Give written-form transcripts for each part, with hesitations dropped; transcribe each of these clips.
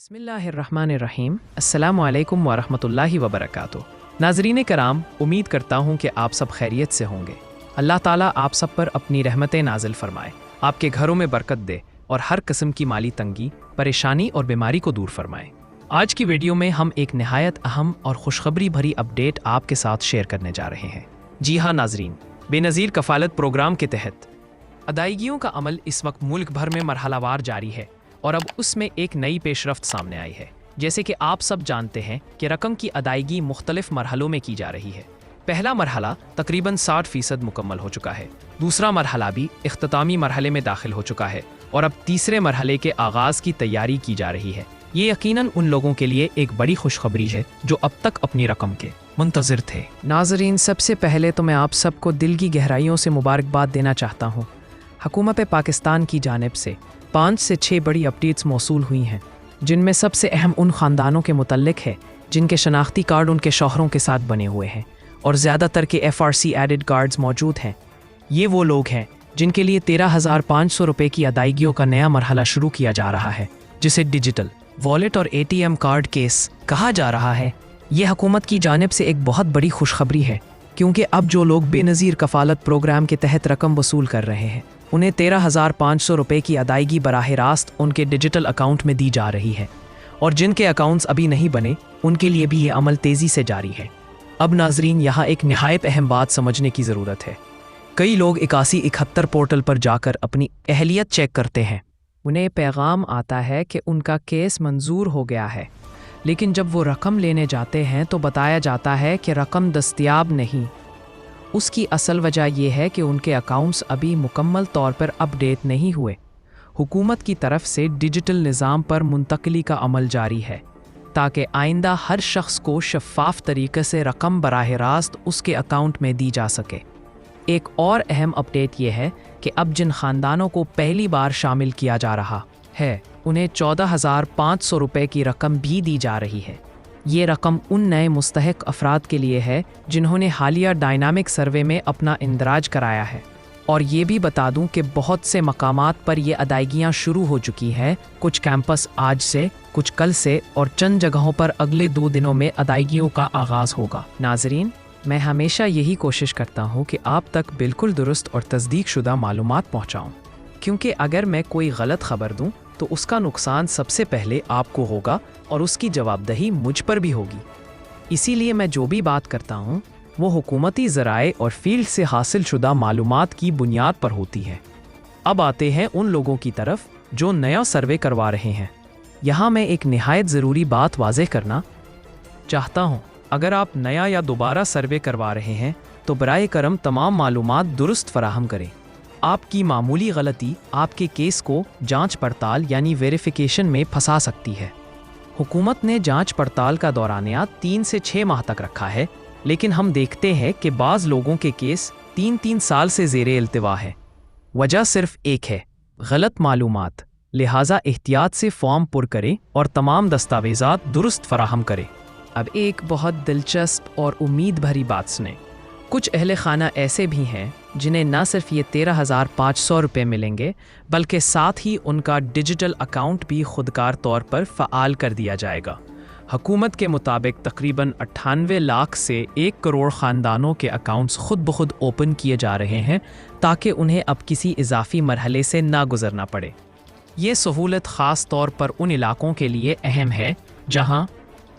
बिस्मिल्लाहिर्रहमानिर्रहीम। अस्सलामु अलैकुम वरहमतुल्लाहि वबरकातुह। नाज़रीन कराम, उम्मीद करता हूँ कि आप सब खैरियत से होंगे। अल्लाह ताला आप सब पर अपनी रहमतें नाजिल फरमाए, आपके घरों में बरकत दे और हर किस्म की माली तंगी, परेशानी और बीमारी को दूर फरमाए। आज की वीडियो में हम एक नहायत अहम और खुशखबरी भरी अपडेट आपके साथ शेयर करने जा रहे हैं। जी हाँ नाज़रीन, बेनज़ीर कफ़ालत प्रोग्राम के तहत अदायगियों का अमल इस वक्त मुल्क भर में मरहलावार जारी है और अब उसमें एक नई पेशरफ्त सामने आई है। जैसे कि आप सब जानते हैं कि रकम की अदायगी मुख्तलिफ मरहलों में की जा रही है। पहला मरहला तकरीबन 60% मुकम्मल हो चुका है, दूसरा मरहला भी इख्तितामी मरहले में दाखिल हो चुका है और अब तीसरे मरहले के आगाज़ की तैयारी की जा रही है। ये यकीनन उन लोगों के लिए एक बड़ी खुशखबरी है जो अब तक अपनी रकम के मुंतज़िर थे। नाज़रीन, सबसे पहले तो मैं आप सबको दिल की गहराइयों से मुबारकबाद देना चाहता हूँ। हुकूमत पाकिस्तान की जानिब से 5 से 6 बड़ी अपडेट्स मौसूल हुई हैं, जिनमें सबसे अहम उन ख़ानदानों के मुतल्लिक है जिनके शनाख्ती कार्ड उनके शौहरों के साथ बने हुए हैं और ज़्यादातर के FRC एडिड कार्ड्स मौजूद हैं। ये वो लोग हैं जिनके लिए 13,500 रुपये की अदायगियों का नया मरहला शुरू किया जा रहा है, जिसे डिजिटल वॉलेट और ATM कार्ड केस कहा जा रहा है। ये हुकूमत की जानिब से एक बहुत बड़ी खुशखबरी है, क्योंकि अब जो लोग बेनज़ीर कफ़ालत प्रोग्राम के तहत रकम वसूल कर रहे हैं उन्हें 13,500 रुपये की अदायगी बराह रास्त उनके डिजिटल अकाउंट में दी जा रही है, और जिनके अकाउंट्स अभी नहीं बने उनके लिए भी ये अमल तेज़ी से जारी है। अब नाजरीन, यहाँ एक निहायत अहम बात समझने की ज़रूरत है। कई लोग 8171 पोर्टल पर जाकर अपनी अहलियत चेक करते हैं। उन्हें पैगाम आता है कि उनका केस मंजूर हो गया है, लेकिन जब वो रकम लेने जाते हैं तो बताया जाता है कि रकम दस्तयाब नहीं। उसकी असल वजह यह है कि उनके अकाउंट्स अभी मुकम्मल तौर पर अपडेट नहीं हुए। हुकूमत की तरफ से डिजिटल निज़ाम पर मुंतकली का अमल जारी है, ताकि आइंदा हर शख्स को शफ़ाफ तरीके से रकम बराह रास्त उसके अकाउंट में दी जा सके। एक और अहम अपडेट ये है कि अब जिन ख़ानदानों को पहली बार शामिल किया जा रहा है उन्हें 14,500 रुपये की रकम भी दी जा रही है। ये रकम उन नए मुस्तहिक अफराद के लिए है जिन्होंने हालिया डायनामिक सर्वे में अपना इंदराज कराया है। और ये भी बता दूं कि बहुत से मकामात पर ये अदायगियाँ शुरू हो चुकी हैं। कुछ कैंपस आज से, कुछ कल से और चंद जगहों पर अगले 2 दिनों में अदायगियों का आगाज़ होगा। नाजरीन, मैं हमेशा यही कोशिश करता हूँ कि आप तक बिल्कुल दुरुस्त और तस्दीक शुदा मालूमात पहुँचाऊँ, क्योंकि अगर मैं कोई गलत खबर दूँ तो उसका नुकसान सबसे पहले आपको होगा और उसकी जवाबदेही मुझ पर भी होगी। इसीलिए मैं जो भी बात करता हूँ वो हुकूमती ज़राए और फील्ड से हासिल शुदा मालूमात की बुनियाद पर होती है। अब आते हैं उन लोगों की तरफ जो नया सर्वे करवा रहे हैं। यहाँ मैं एक निहायत ज़रूरी बात वाज़ेह करना चाहता हूँ। अगर आप नया या दोबारा सर्वे करवा रहे हैं तो बराए करम तमाम मालूमात दुरुस्त फराहम करें। आपकी मामूली गलती आपके केस को जांच पड़ताल यानी वेरिफिकेशन में फंसा सकती है। हुकूमत ने जांच पड़ताल का दौरानिया 3 से 6 माह तक रखा है, लेकिन हम देखते हैं कि बाज़ लोगों के केस 3-3 साल से ज़ेरे इल्तिवा है। वजह सिर्फ एक है, गलत मालूमात। लिहाजा एहतियात से फॉर्म पुर करें और तमाम दस्तावेज़ात दुरुस्त फराहम करें। अब एक बहुत दिलचस्प और उम्मीद भरी बात सुने। कुछ अहले खाना ऐसे भी हैं जिन्हें न सिर्फ ये 13,500 रुपये मिलेंगे, बल्कि साथ ही उनका डिजिटल अकाउंट भी खुदकार तौर पर फ़आल कर दिया जाएगा। हुकूमत के मुताबिक तकरीबन 98 लाख से 1 करोड़ ख़ानदानों के अकाउंट्स खुद ब खुद ओपन किए जा रहे हैं, ताकि उन्हें अब किसी इजाफी मरहले से ना गुजरना पड़े। ये सहूलत ख़ास तौर पर उन इलाकों के लिए अहम है जहाँ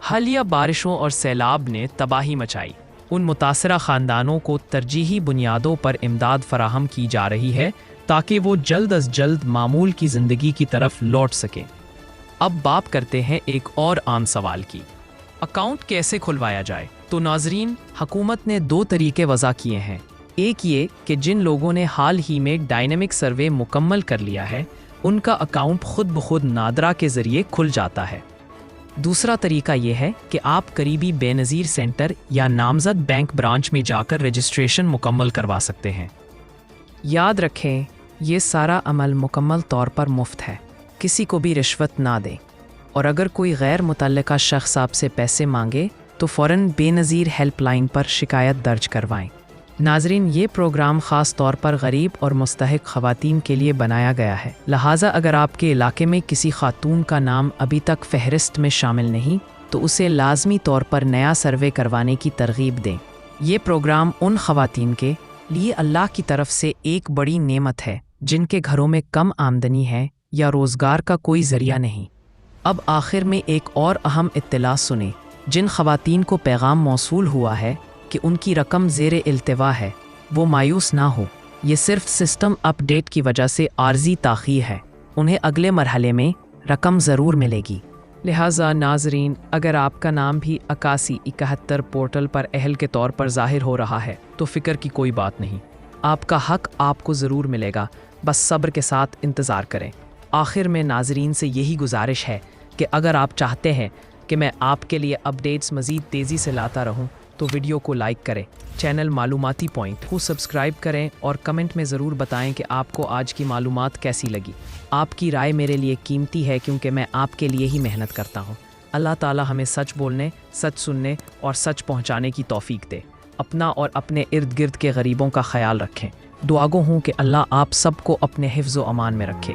हालिया बारिशों और सैलाब ने तबाही मचाई। उन मुतासरा ख़ानदानों को तरजीही बुनियादों पर इमदाद फराहम की जा रही है ताकि वो जल्द अज जल्द मामूल की ज़िंदगी की तरफ लौट सकें। अब बात करते हैं एक और आम सवाल की, अकाउंट कैसे खुलवाया जाए। तो नाजरीन, हुकूमत ने 2 तरीके वज़ा किए हैं। एक ये कि जिन लोगों ने हाल ही में डायनेमिक सर्वे मुकम्मल कर लिया है उनका अकाउंट खुद ब खुद नादरा के ज़रिए खुल जाता है। दूसरा तरीका यह है कि आप करीबी बेनज़ीर सेंटर या नामज़द बैंक ब्रांच में जाकर रजिस्ट्रेशन मुकम्मल करवा सकते हैं। याद रखें, ये सारा अमल मुकम्मल तौर पर मुफ्त है, किसी को भी रिश्वत ना दें, और अगर कोई गैर मुतल्लिका शख्स आपसे पैसे मांगे तो फ़ौरन बेनज़ीर हेल्पलाइन पर शिकायत दर्ज करवाएं। नाजरीन, ये प्रोग्राम ख़ास तौर पर गरीब और मुस्तहिक ख़वातीन के लिए बनाया गया है, लिहाजा अगर आपके इलाके में किसी खातून का नाम अभी तक फहरिस्त में शामिल नहीं तो उसे लाजमी तौर पर नया सर्वे करवाने की तरगीब दें। ये प्रोग्राम उन ख़वातीन के लिए अल्लाह की तरफ से एक बड़ी नेमत है जिनके घरों में कम आमदनी है या रोज़गार का कोई ज़रिया नहीं। अब आखिर में एक और अहम इत्तला सुने। जिन ख़वातीन को पैगाम मौसूल हुआ है कि उनकी रकम ज़ेरे इल्तिवा है, वो मायूस ना हो। ये सिर्फ सिस्टम अपडेट की वजह से आर्जी ताख़ीर है, उन्हें अगले मरहले में रकम ज़रूर मिलेगी। लिहाजा नाजरीन, अगर आपका नाम भी 8171 पोर्टल पर अहल के तौर पर ज़ाहिर हो रहा है तो फ़िक्र की कोई बात नहीं, आपका हक़ आपको ज़रूर मिलेगा, बस सब्र के साथ इंतज़ार करें। आखिर में नाजरीन से यही गुजारिश है कि अगर आप चाहते हैं कि मैं आपके लिए अपडेट्स मज़ीद तेज़ी से लाता रहूं तो वीडियो को लाइक करें, चैनल मालूमाती पॉइंट को सब्सक्राइब करें और कमेंट में ज़रूर बताएं कि आपको आज की मालूमात कैसी लगी। आपकी राय मेरे लिए कीमती है क्योंकि मैं आपके लिए ही मेहनत करता हूँ। अल्लाह ताला हमें सच बोलने, सच सुनने और सच पहुँचाने की तौफीक दे। अपना और अपने इर्द गिर्द के गरीबों का ख्याल रखें। दुआगो हूँ कि अल्लाह आप सबको अपने हिफ्ज़ व अमान में रखे।